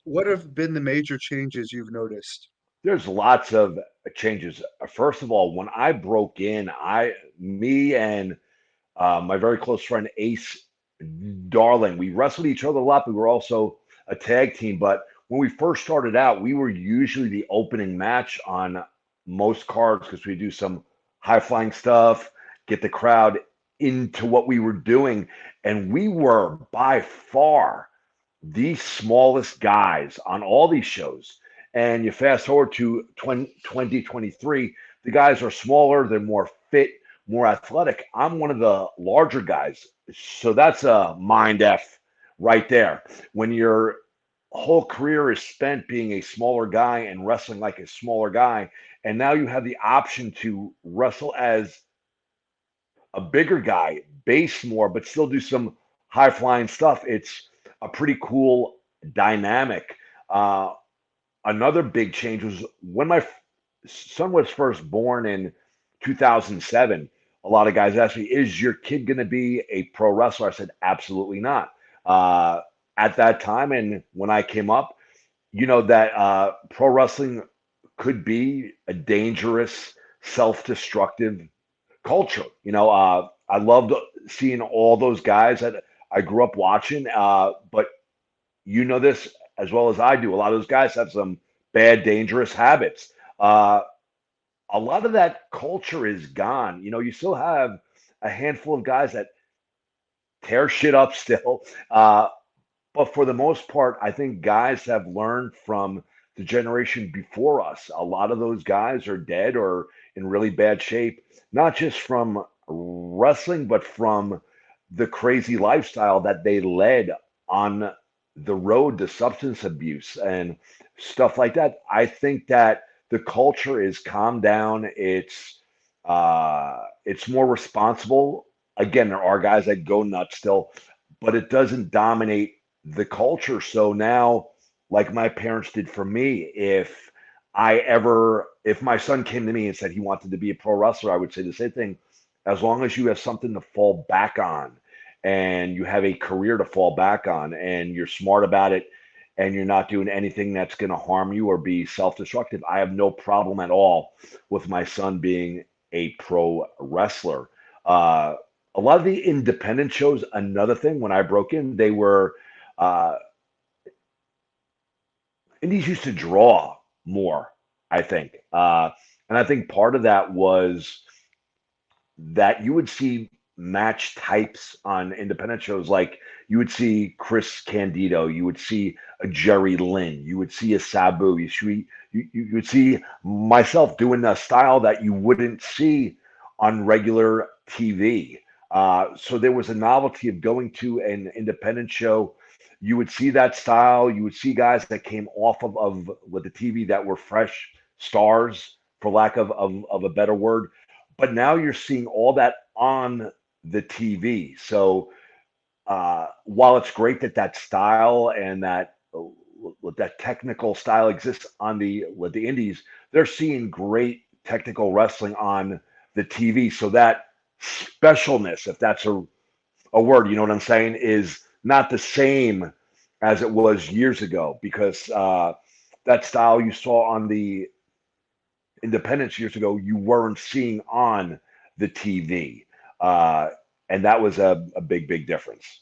What have been the major changes you've noticed? There's lots of changes. First of all, when I broke in, me and my very close friend Ace Darling, we wrestled each other a lot. We were also a tag team, but when we first started out, we were usually the opening match on most cards because we do some high flying stuff, get the crowd into what we were doing, and we were by far the smallest guys on all these shows. And you fast forward to 2023, the guys are smaller, they're more fit, more athletic. I'm one of the larger guys. So that's a mind F right there. When your whole career is spent being a smaller guy and wrestling like a smaller guy, and now you have the option to wrestle as a bigger guy, base more, but still do some high flying stuff. It's a pretty cool dynamic. Uh, Another big change was when my son was first born in 2007. A lot of guys asked me, "Is your kid going to be a pro wrestler?" I said, "Absolutely not." Uh, at that time, and when I came up, you know that pro wrestling could be a dangerous, self-destructive culture. I loved seeing all those guys that I grew up watching. But you know this as well as I do. A lot of those guys have some bad, dangerous habits. Uh, a lot of that culture is gone. You still have a handful of guys that tear shit up still. But for the most part, I think guys have learned from the generation before us. A lot of those guys are dead or in really bad shape, not just from wrestling, but from the crazy lifestyle that they led on the road to substance abuse and stuff like that. I think that the culture is calmed down. It's more responsible. Again, there are guys that go nuts still, but it doesn't dominate the culture. So now, like my parents did for me, if my son came to me and said he wanted to be a pro wrestler, I would say the same thing. As long as you have something to fall back on and you have a career to fall back on and you're smart about it and you're not doing anything that's going to harm you or be self-destructive, I have no problem at all with my son being a pro wrestler. Uh, a lot of the independent shows, another thing, when I broke in, they were uh, indies used to draw more, I think. And I think part of that was that you would see match types on independent shows. Like you would see Chris Candido, you would see a Jerry Lynn, you would see a Sabu, you would see myself doing a style that you wouldn't see on regular TV. So there was a novelty of going to an independent show. You would see that style. You would see guys that came off of with the TV that were fresh stars, for lack of a better word. But now you're seeing all that on the TV. So while it's great that that style and that technical style exists on the with the indies, they're seeing great technical wrestling on the TV. So that specialness, if that's a word, you know what I'm saying, is not the same as it was years ago because that style you saw on the independence years ago, you weren't seeing on the TV. Uh, and that was a big, big difference.